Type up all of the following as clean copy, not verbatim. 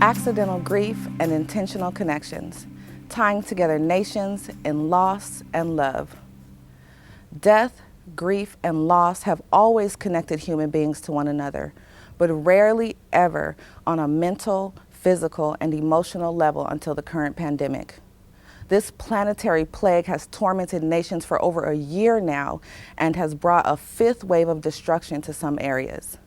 accidental grief and intentional connections, tying together nations in loss and love. Death, grief, and loss have always connected human beings to one another, but rarely ever on a mental, physical, and emotional level until the current pandemic. This planetary plague has tormented nations for over a year now and has brought a fifth wave of destruction to some areas.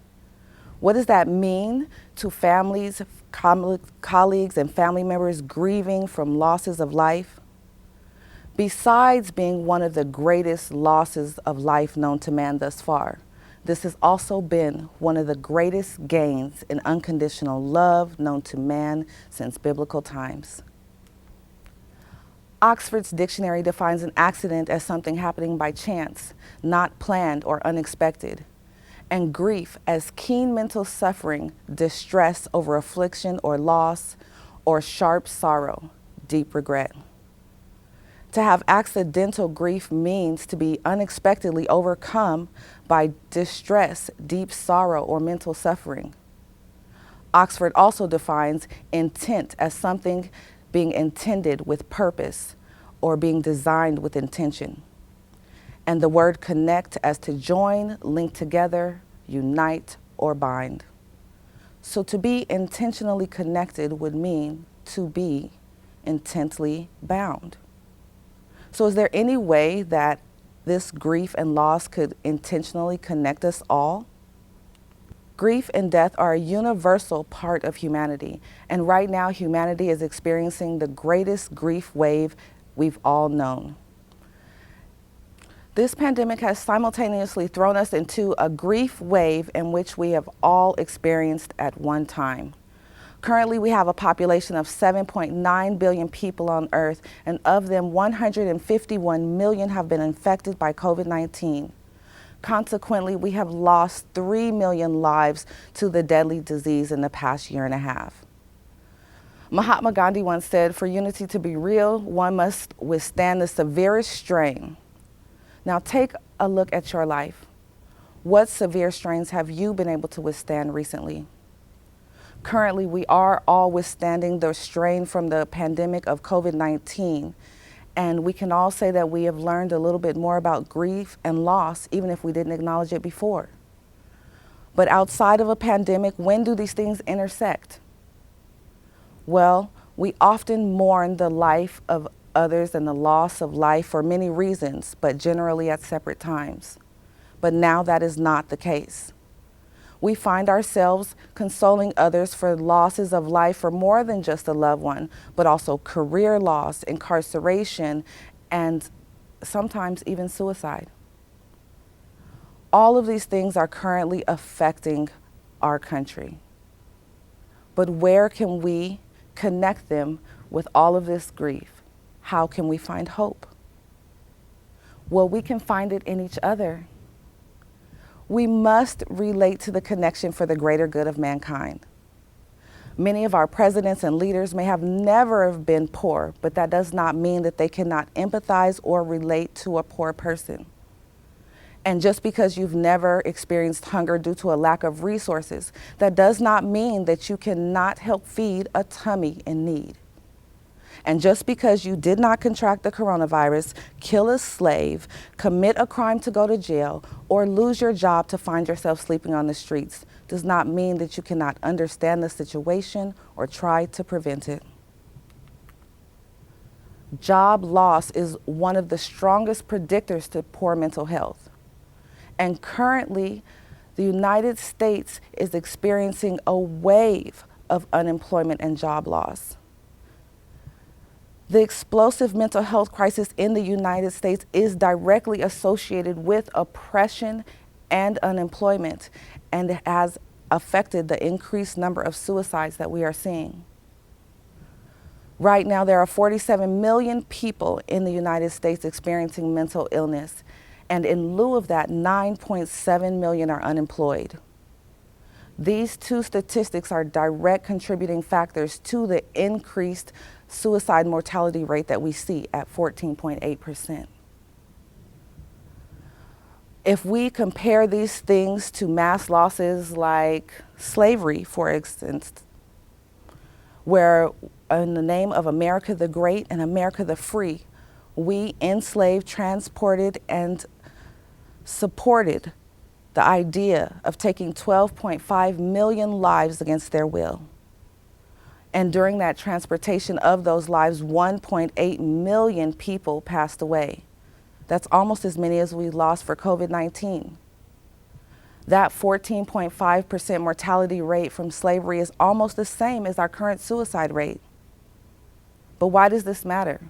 What does that mean to families, colleagues, and family members grieving from losses of life? Besides being one of the greatest losses of life known to man thus far, this has also been one of the greatest gains in unconditional love known to man since biblical times. Oxford's dictionary defines an accident as something happening by chance, not planned or unexpected, and grief as keen mental suffering, distress over affliction or loss, or sharp sorrow, deep regret. To have accidental grief means to be unexpectedly overcome by distress, deep sorrow, or mental suffering. Oxford also defines intent as something being intended with purpose or being designed with intention. And the word connect as to join, link together, unite, or bind. So to be intentionally connected would mean to be intently bound. So is there any way that this grief and loss could intentionally connect us all? Grief and death are a universal part of humanity, and right now humanity is experiencing the greatest grief wave we've all known. This pandemic has simultaneously thrown us into a grief wave in which we have all experienced at one time. Currently, we have a population of 7.9 billion people on Earth, and of them, 151 million have been infected by COVID-19. Consequently, we have lost 3 million lives to the deadly disease in the past year and a half. Mahatma Gandhi once said, "For unity to be real, one must withstand the severest strain." Now take a look at your life. What severe strains have you been able to withstand recently? Currently, we are all withstanding the strain from the pandemic of COVID-19, and we can all say that we have learned a little bit more about grief and loss, even if we didn't acknowledge it before. But outside of a pandemic, when do these things intersect? Well, we often mourn the life of others and the loss of life for many reasons, but generally at separate times. But now that is not the case. We find ourselves consoling others for losses of life for more than just a loved one, but also career loss, incarceration, and sometimes even suicide. All of these things are currently affecting our country. But where can we connect them with all of this grief? How can we find hope? Well, we can find it in each other. We must relate to the connection for the greater good of mankind. Many of our presidents and leaders may have never have been poor, but that does not mean that they cannot empathize or relate to a poor person. And just because you've never experienced hunger due to a lack of resources, that does not mean that you cannot help feed a tummy in need. And just because you did not contract the coronavirus, kill a slave, commit a crime to go to jail, or lose your job to find yourself sleeping on the streets does not mean that you cannot understand the situation or try to prevent it. Job loss is one of the strongest predictors to poor mental health. And currently, the United States is experiencing a wave of unemployment and job loss. The explosive mental health crisis in the United States is directly associated with oppression and unemployment, and it has affected the increased number of suicides that we are seeing. Right now, there are 47 million people in the United States experiencing mental illness, and in lieu of that, 9.7 million are unemployed. These two statistics are direct contributing factors to the increased suicide mortality rate that we see at 14.8%. If we compare these things to mass losses like slavery, for instance, where in the name of America the Great and America the Free, we enslaved, transported, and supported the idea of taking 12.5 million lives against their will. And during that transportation of those lives, 1.8 million people passed away. That's almost as many as we lost for COVID-19. That 14.5% mortality rate from slavery is almost the same as our current suicide rate. But why does this matter?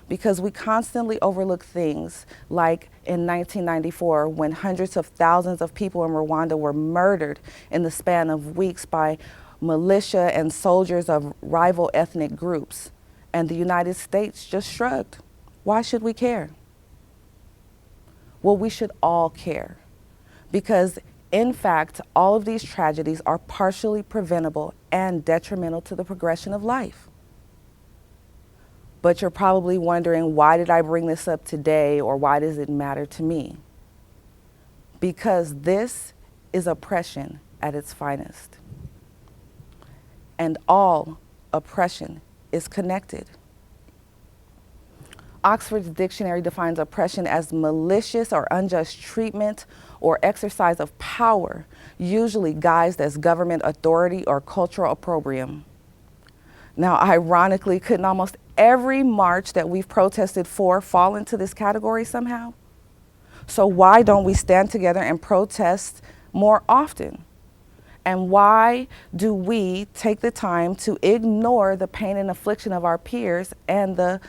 Because we constantly overlook things like in 1994, when hundreds of thousands of people in Rwanda were murdered in the span of weeks by militia and soldiers of rival ethnic groups. And the United States just shrugged. Why should we care? Well, we should all care. Because in fact, all of these tragedies are partially preventable and detrimental to the progression of life. But you're probably wondering, why did I bring this up today, or why does it matter to me? Because this is oppression at its finest. And all oppression is connected. Oxford's dictionary defines oppression as malicious or unjust treatment or exercise of power, usually guised as government authority or cultural opprobrium. Now, ironically, couldn't almost every march that we've protested for fall into this category somehow? So why don't we stand together and protest more often? And why do we take the time to ignore the pain and affliction of our peers and the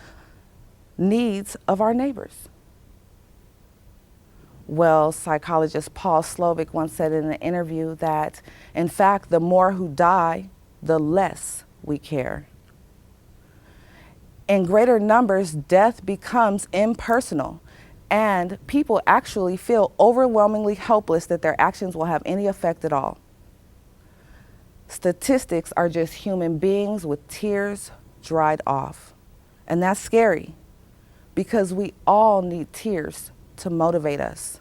needs of our neighbors? Well, psychologist Paul Slovic once said in an interview that, in fact, the more who die, the less we care. In greater numbers, death becomes impersonal, and people actually feel overwhelmingly helpless that their actions will have any effect at all. Statistics are just human beings with tears dried off. And that's scary, because we all need tears to motivate us.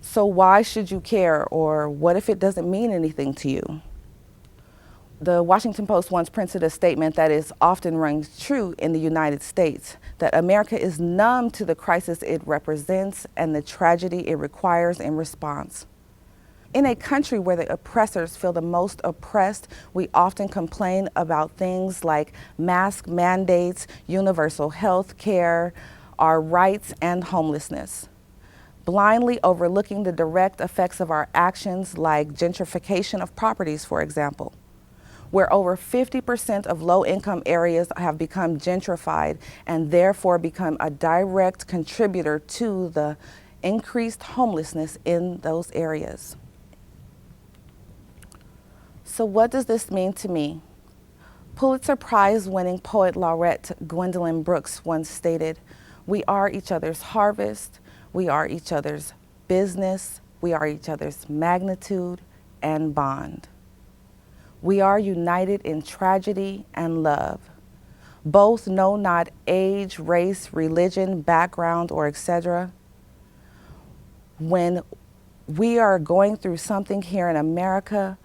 So why should you care, or what if it doesn't mean anything to you? The Washington Post once printed a statement that is often rings true in the United States, that America is numb to the crisis it represents and the tragedy it requires in response. In a country where the oppressors feel the most oppressed, we often complain about things like mask mandates, universal health care, our rights, and homelessness, blindly overlooking the direct effects of our actions like gentrification of properties, for example, where over 50% of low-income areas have become gentrified and therefore become a direct contributor to the increased homelessness in those areas. So what does this mean to me? Pulitzer Prize-winning poet laureate Gwendolyn Brooks once stated, "We are each other's harvest, we are each other's business, we are each other's magnitude and bond. We are united in tragedy and love. Both know not age, race, religion, background, or etc. When we are going through something here in America,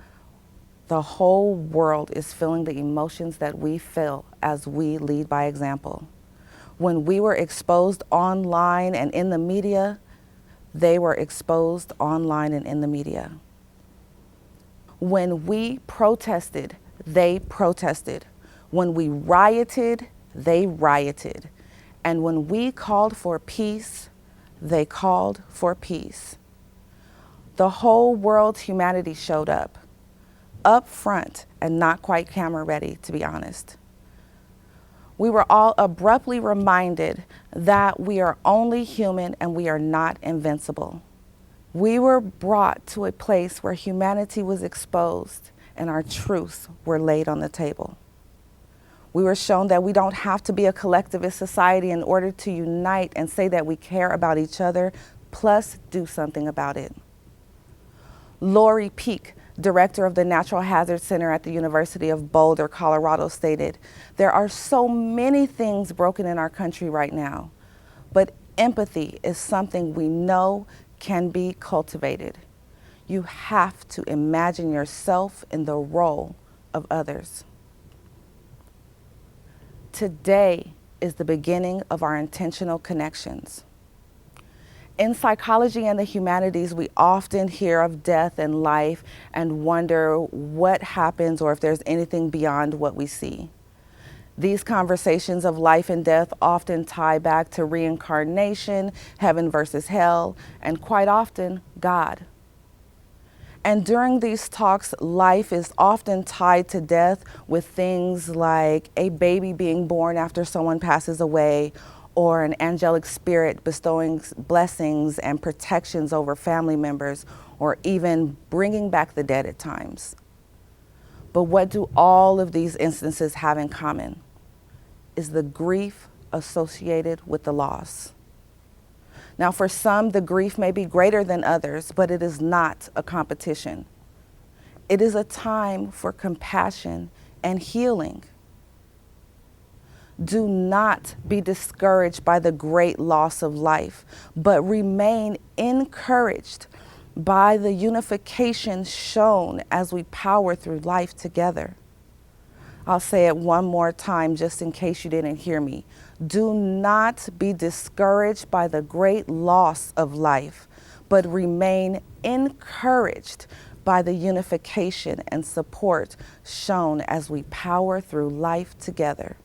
the whole world is feeling the emotions that we feel as we lead by example. When we were exposed online and in the media, they were exposed online and in the media. When we protested, they protested. When we rioted, they rioted. And when we called for peace, they called for peace. The whole world's humanity showed up front and not quite camera ready, to be honest. We were all abruptly reminded that we are only human and we are not invincible. We were brought to a place where humanity was exposed and our truths were laid on the table. We were shown that we don't have to be a collectivist society in order to unite and say that we care about each other, plus do something about it. Lori Peek, director of the Natural Hazard Center at the University of Boulder, Colorado, stated, "There are so many things broken in our country right now, but empathy is something we know can be cultivated. You have to imagine yourself in the role of others. Today is the beginning of our intentional connections. In psychology and the humanities, we often hear of death and life and wonder what happens or if there's anything beyond what we see. These conversations of life and death often tie back to reincarnation, heaven versus hell, and quite often, God. And during these talks, life is often tied to death with things like a baby being born after someone passes away, or an angelic spirit bestowing blessings and protections over family members, or even bringing back the dead at times. But what do all of these instances have in common? Is the grief associated with the loss. Now, for some, the grief may be greater than others, but it is not a competition. It is a time for compassion and healing. Do not be discouraged by the great loss of life, but remain encouraged by the unification shown as we power through life together. I'll say it one more time just in case you didn't hear me. Do not be discouraged by the great loss of life, but remain encouraged by the unification and support shown as we power through life together.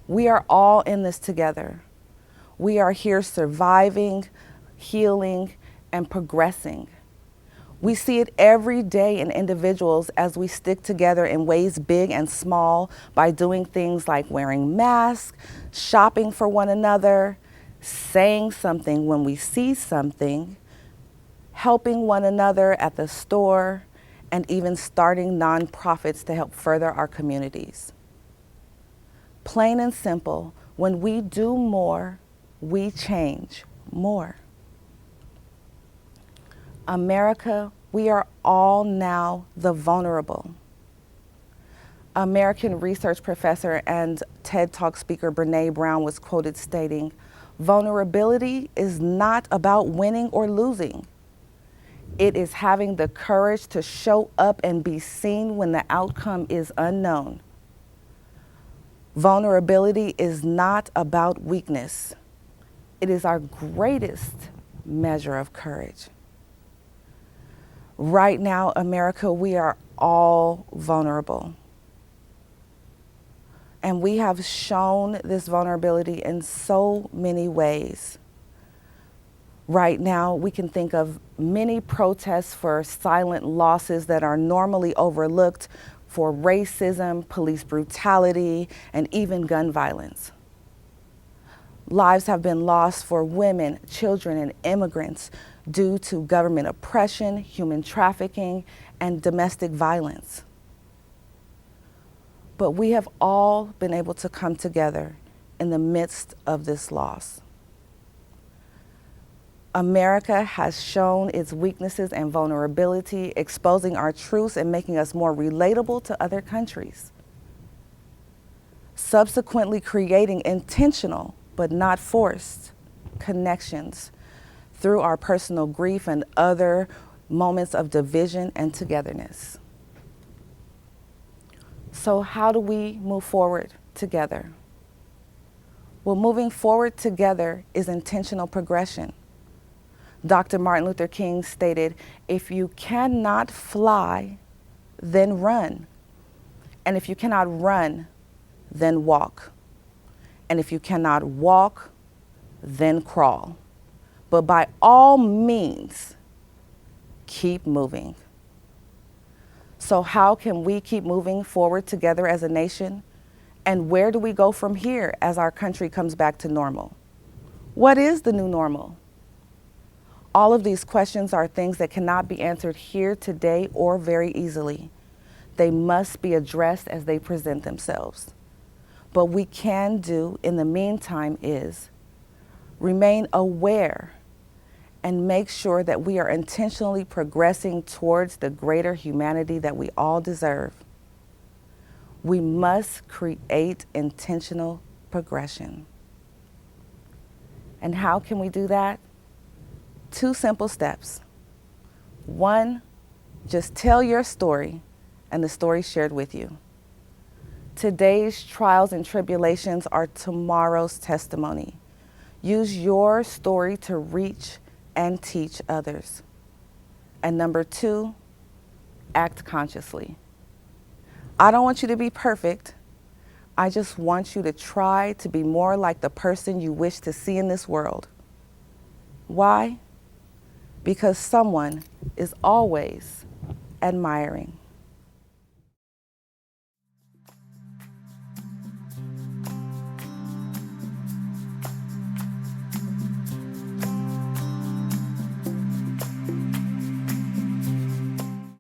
We are all in this together. We are here surviving, healing, and progressing. We see it every day in individuals as we stick together in ways big and small by doing things like wearing masks, shopping for one another, saying something when we see something, helping one another at the store, and even starting nonprofits to help further our communities. Plain and simple, when we do more, we change more. America, we are all now the vulnerable. American research professor and TED Talk speaker Brene Brown was quoted stating, "Vulnerability is not about winning or losing. It is having the courage to show up and be seen when the outcome is unknown. Vulnerability is not about weakness. It is our greatest measure of courage." Right now, America, we are all vulnerable. And we have shown this vulnerability in so many ways. Right now, we can think of many protests for silent losses that are normally overlooked for racism, police brutality, and even gun violence. Lives have been lost for women, children, and immigrants due to government oppression, human trafficking, and domestic violence. But we have all been able to come together in the midst of this loss. America has shown its weaknesses and vulnerability, exposing our truths and making us more relatable to other countries. Subsequently creating intentional, but not forced, connections through our personal grief and other moments of division and togetherness. So how do we move forward together? Well, moving forward together is intentional progression. Dr. Martin Luther King stated, "If you cannot fly, then run. And if you cannot run, then walk. And if you cannot walk, then crawl. But by all means, keep moving." So how can we keep moving forward together as a nation? And where do we go from here as our country comes back to normal? What is the new normal? All of these questions are things that cannot be answered here today or very easily. They must be addressed as they present themselves. But we can do in the meantime is remain aware and make sure that we are intentionally progressing towards the greater humanity that we all deserve. We must create intentional progression. And how can we do that? 2 simple steps. 1, just tell your story and the stories shared with you. Today's trials and tribulations are tomorrow's testimony. Use your story to reach and teach others. And number 2, act consciously. I don't want you to be perfect. I just want you to try to be more like the person you wish to see in this world. Why? Because someone is always admiring.